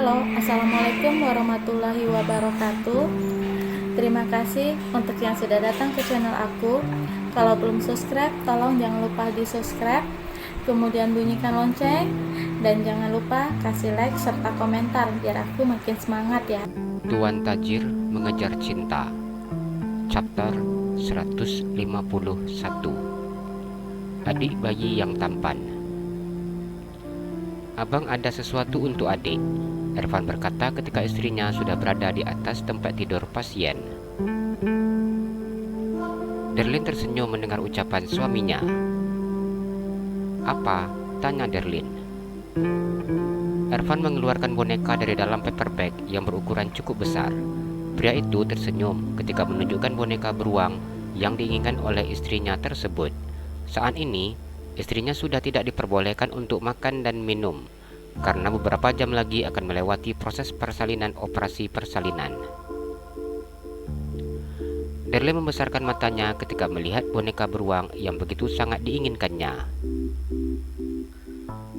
Halo, Assalamualaikum warahmatullahi wabarakatuh. Terima kasih untuk yang sudah datang ke channel aku. Kalau belum subscribe, tolong jangan lupa di subscribe, kemudian bunyikan lonceng, dan jangan lupa kasih like serta komentar biar aku makin semangat ya. Tuan Tajir Mengejar Cinta, Chapter 151. Adik bayi yang tampan. Abang ada sesuatu untuk adik, Ervan berkata ketika istrinya sudah berada di atas tempat tidur pasien. Derlin tersenyum mendengar ucapan suaminya. "Apa?" tanya Derlin. Ervan mengeluarkan boneka dari dalam paper bag yang berukuran cukup besar. Pria itu tersenyum ketika menunjukkan boneka beruang yang diinginkan oleh istrinya tersebut. Saat ini, istrinya sudah tidak diperbolehkan untuk makan dan minum, karena beberapa jam lagi akan melewati proses persalinan operasi persalinan. Derlin membesarkan matanya ketika melihat boneka beruang yang begitu sangat diinginkannya.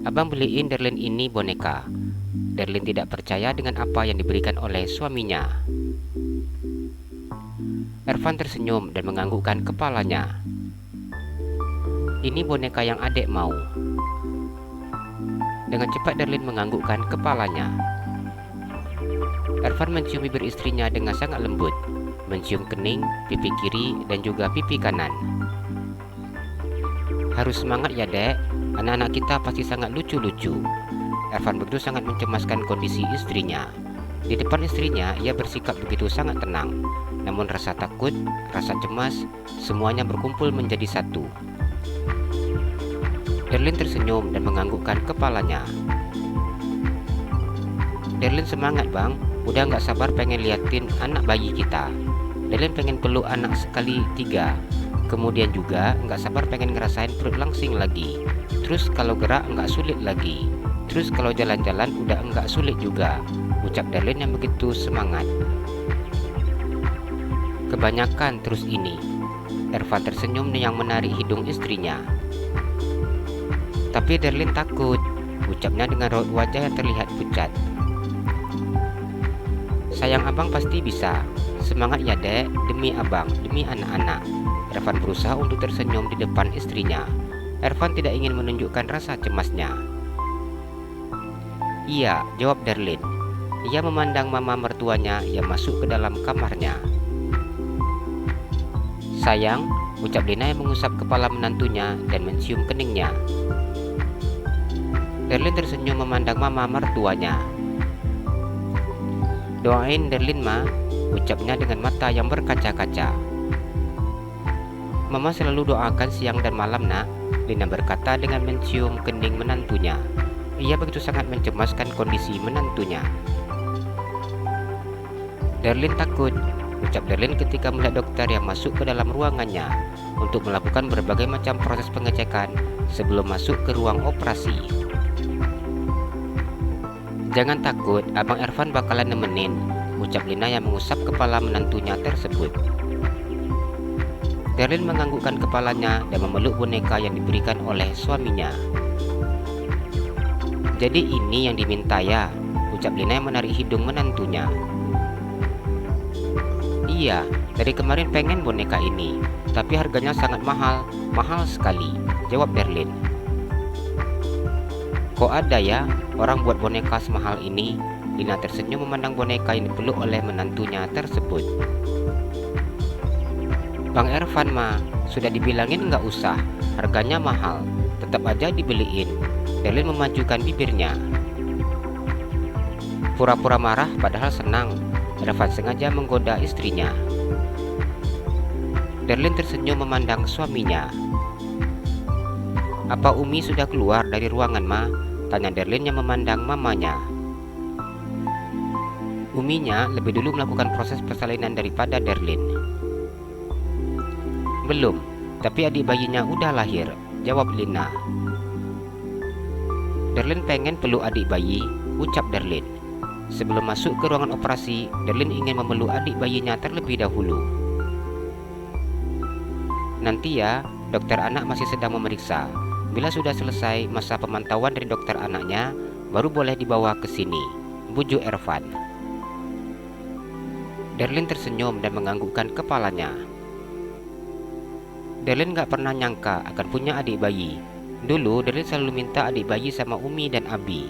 "Abang beliin Derlin ini boneka." Derlin tidak percaya dengan apa yang diberikan oleh suaminya. Ervan tersenyum dan menganggukkan kepalanya. "Ini boneka yang adik mau." Dengan cepat Derlin menganggukkan kepalanya. Ervan mencium bibir istrinya dengan sangat lembut, mencium kening, pipi kiri, dan juga pipi kanan. "Harus semangat ya dek, anak-anak kita pasti sangat lucu-lucu." Ervan begitu sangat mencemaskan kondisi istrinya. Di depan istrinya, ia bersikap begitu sangat tenang. Namun rasa takut, rasa cemas, semuanya berkumpul menjadi satu. Derlin tersenyum dan menganggukkan kepalanya. "Derlin semangat bang, udah gak sabar pengen liatin anak bayi kita. Derlin pengen peluk anak sekali 3. Kemudian juga gak sabar pengen ngerasain perut langsing lagi. Terus kalau gerak gak sulit lagi. Terus kalau jalan-jalan udah enggak sulit juga," ucap Derlin yang begitu semangat. "Kebanyakan terus ini." Ervan tersenyum yang menarik hidung istrinya. "Tapi Derlin takut," ucapnya dengan raut wajah yang terlihat pucat. "Sayang abang pasti bisa. Semangat ya dek, demi abang, demi anak-anak." Ervan berusaha untuk tersenyum di depan istrinya. Ervan tidak ingin menunjukkan rasa cemasnya. "Iya," jawab Derlin. Ia memandang mama mertuanya yang masuk ke dalam kamarnya. "Sayang," ucap Lina yang mengusap kepala menantunya dan mencium keningnya. Derlin tersenyum memandang mama mertuanya. "Doain Derlin ma," ucapnya dengan mata yang berkaca-kaca. "Mama selalu doakan siang dan malam nak," Lina berkata dengan mencium kening menantunya. Ia begitu sangat mencemaskan kondisi menantunya. "Derlin takut," ucap Derlin ketika melihat dokter yang masuk ke dalam ruangannya untuk melakukan berbagai macam proses pengecekan sebelum masuk ke ruang operasi. "Jangan takut, abang Ervan bakalan nemenin," ucap Lina yang mengusap kepala menantunya tersebut. Derlin menganggukkan kepalanya dan memeluk boneka yang diberikan oleh suaminya. "Jadi ini yang diminta ya," ucap Lina yang menarik hidung menantunya. "Iya, dari kemarin pengen boneka ini, tapi harganya sangat mahal, mahal sekali," jawab Derlin. "Kok ada ya orang buat boneka semahal ini?" Lina tersenyum memandang boneka yang dipeluk oleh menantunya tersebut. "Bang Ervan mah, sudah dibilangin nggak usah, harganya mahal, tetap aja dibeliin." Derlin memajukan bibirnya. Pura-pura marah padahal senang. Ervan sengaja menggoda istrinya. Derlin tersenyum memandang suaminya. "Apa Umi sudah keluar dari ruangan ma?" tanya Derlin yang memandang mamanya. Uminya lebih dulu melakukan proses persalinan daripada Derlin. "Belum, tapi adik bayinya udah lahir," jawab Lina. "Derlin pengen peluk adik bayi," ucap Derlin. Sebelum masuk ke ruangan operasi, Derlin ingin memeluk adik bayinya terlebih dahulu. "Nanti ya, dokter anak masih sedang memeriksa. Bila sudah selesai masa pemantauan dari dokter anaknya, baru boleh dibawa ke sini," bujuk Ervan. Darlin tersenyum dan menganggukkan kepalanya. Darlin gak pernah nyangka akan punya adik bayi. Dulu Darlin selalu minta adik bayi sama Umi dan Abi.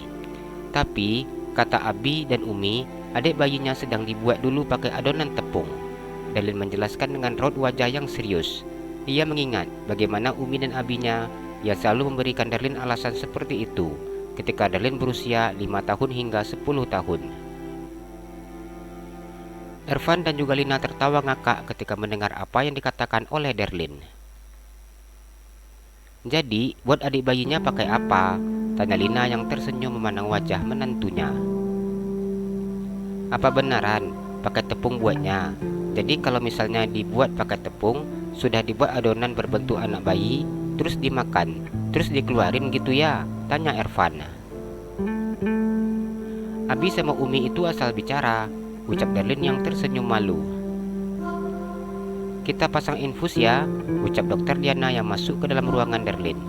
Tapi kata Abi dan Umi, adik bayinya sedang dibuat dulu pakai adonan tepung. Darlin menjelaskan dengan raut wajah yang serius. Dia mengingat bagaimana Umi dan Abinya yang selalu memberikan Darlin alasan seperti itu ketika Darlin berusia 5 tahun hingga 10 tahun. Ervan dan juga Lina tertawa ngakak ketika mendengar apa yang dikatakan oleh Darlin. "Jadi, buat adik bayinya pakai apa?" tanya Lina yang tersenyum memandang wajah menantunya. "Apa benaran pakai tepung buatnya? Jadi kalau misalnya dibuat pakai tepung, sudah dibuat adonan berbentuk anak bayi, terus dimakan, terus dikeluarin gitu ya?" tanya Ervan. "Abi sama Umi itu asal bicara," ucap Darlin yang tersenyum malu. "Kita pasang infus ya," ucap Dokter Diana yang masuk ke dalam ruangan Darlin.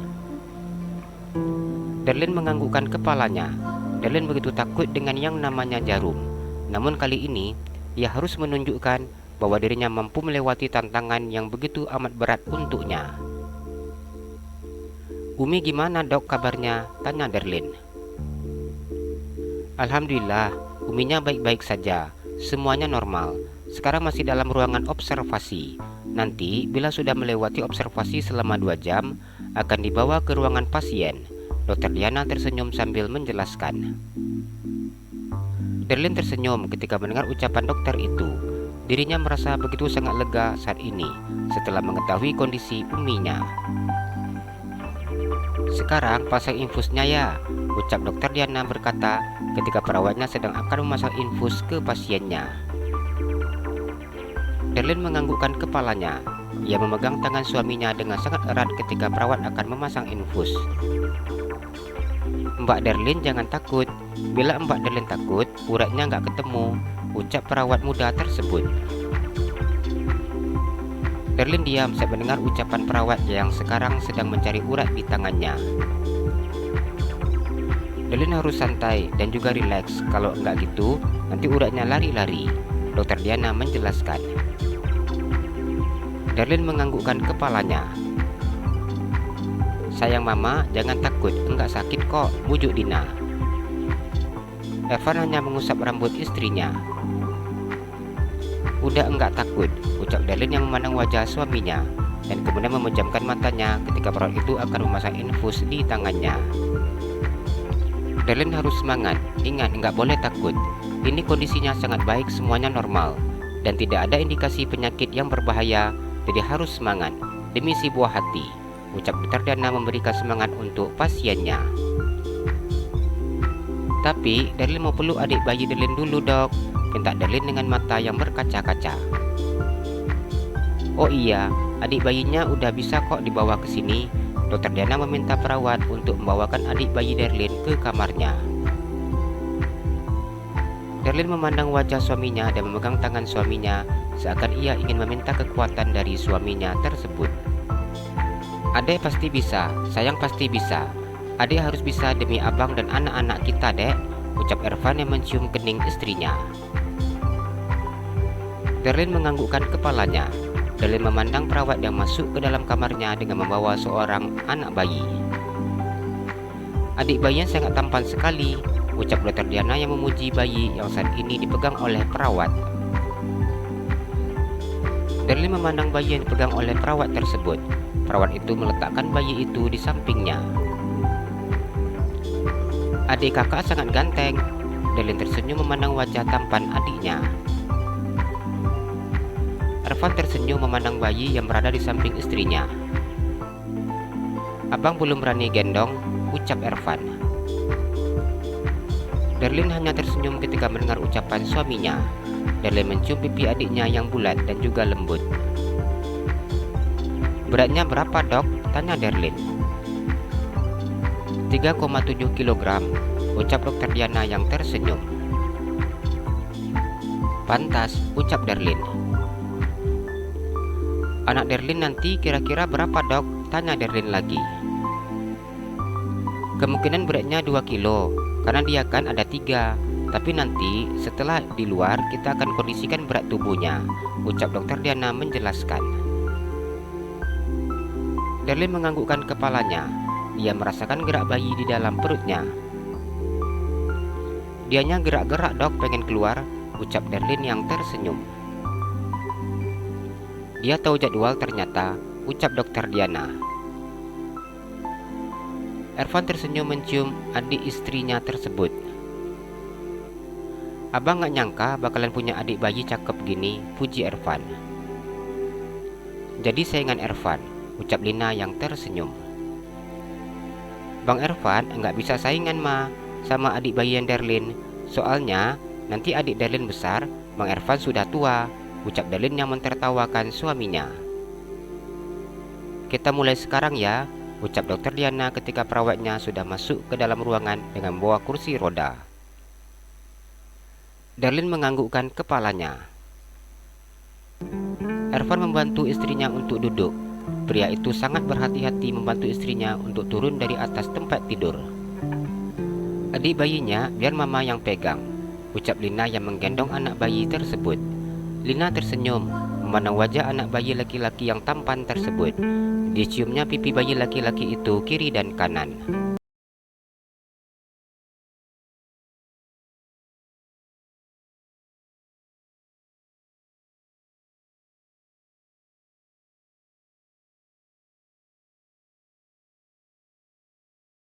Darlin menganggukkan kepalanya. Darlin begitu takut dengan yang namanya jarum. Namun kali ini, ia harus menunjukkan bahwa dirinya mampu melewati tantangan yang begitu amat berat untuknya. "Umi gimana dok kabarnya?" tanya Darlin. "Alhamdulillah, Uminya baik-baik saja. Semuanya normal. Sekarang masih dalam ruangan observasi. Nanti bila sudah melewati observasi selama 2 jam, akan dibawa ke ruangan pasien." Dokter Diana tersenyum sambil menjelaskan. Darlin tersenyum ketika mendengar ucapan dokter itu. Dirinya merasa begitu sangat lega saat ini setelah mengetahui kondisi Uminya. "Sekarang pasang infusnya ya," ucap Dokter Diana berkata ketika perawatnya sedang akan memasang infus ke pasiennya. Darlin menganggukkan kepalanya. Ia memegang tangan suaminya dengan sangat erat ketika perawat akan memasang infus. "Mbak Darlin jangan takut. Bila Mbak Darlin takut, uratnya nggak ketemu," ucap perawat muda tersebut. Darlin diam saat mendengar ucapan perawat yang sekarang sedang mencari urat di tangannya. Darlin harus santai dan juga rileks. Kalau nggak gitu, nanti uratnya lari-lari, Dokter Diana menjelaskan. Darlin menganggukkan kepalanya. "Sayang mama, jangan takut, enggak sakit kok," bujuk Dina. Ervan hanya mengusap rambut istrinya. "Udah enggak takut," ucap Darlin yang memandang wajah suaminya dan kemudian memejamkan matanya ketika perawat itu akan memasang infus di tangannya. Darlin harus semangat, ingat enggak boleh takut. Ini kondisinya sangat baik, semuanya normal dan tidak ada indikasi penyakit yang berbahaya, jadi harus semangat demi si buah hati, ucap Dokter Diana memberikan semangat untuk pasiennya. "Tapi Darlin mau peluk adik bayi Darlin dulu dok," pinta Darlin dengan mata yang berkaca-kaca. "Oh iya, adik bayinya udah bisa kok dibawa ke sini." Dokter Diana meminta perawat untuk membawakan adik bayi Darlin ke kamarnya. Darlin memandang wajah suaminya dan memegang tangan suaminya seakan ia ingin meminta kekuatan dari suaminya tersebut. "Adek pasti bisa, sayang pasti bisa. Adek harus bisa demi abang dan anak-anak kita dek," ucap Ervan yang mencium kening istrinya. Darlin menganggukkan kepalanya. Darlin memandang perawat yang masuk ke dalam kamarnya dengan membawa seorang anak bayi. "Adik bayinya sangat tampan sekali," ucap Dokter Diana yang memuji bayi yang saat ini dipegang oleh perawat. Darlin memandang bayi yang dipegang oleh perawat tersebut. Perawat itu meletakkan bayi itu di sampingnya. "Adik kakak sangat ganteng." Darlin tersenyum memandang wajah tampan adiknya. Ervan tersenyum memandang bayi yang berada di samping istrinya. "Abang belum berani gendong," ucap Ervan. Darlin hanya tersenyum ketika mendengar ucapan suaminya. Darlin mencium pipi adiknya yang bulat dan juga lembut. "Beratnya berapa dok?" tanya Darlin. 3,7 kg, ucap Dokter Diana yang tersenyum. "Pantas," ucap Darlin. "Anak Darlin nanti kira-kira berapa dok?" tanya Darlin lagi. "Kemungkinan beratnya 2 kilo, karena dia kan ada 3. Tapi nanti setelah di luar kita akan kondisikan berat tubuhnya, ucap Dokter Diana menjelaskan. Darlin menganggukkan kepalanya. Dia merasakan gerak bayi di dalam perutnya. Dianya gerak-gerak dok, pengen keluar, ucap Darlin yang tersenyum. Dia tahu jadwal ternyata, ucap Dokter Diana. Ervan tersenyum mencium adik istrinya tersebut. Abang gak nyangka bakalan punya adik bayi cakep gini, puji Ervan. Jadi saingan Ervan, ucap Lina yang tersenyum. Bang Ervan nggak bisa saingan sama adik bayian Darlin. Soalnya nanti adik Darlin besar, Bang Ervan sudah tua, ucap Darlin yang mentertawakan suaminya. Kita mulai sekarang ya, ucap Dokter Diana ketika perawatnya sudah masuk ke dalam ruangan dengan bawa kursi roda. Darlin menganggukkan kepalanya. Ervan membantu istrinya untuk duduk. Pria itu sangat berhati-hati membantu istrinya untuk turun dari atas tempat tidur. Adik bayinya biar mama yang pegang, ucap Lina yang menggendong anak bayi tersebut. Lina tersenyum memandang wajah anak bayi laki-laki yang tampan tersebut. Diciumnya pipi bayi laki-laki itu kiri dan kanan.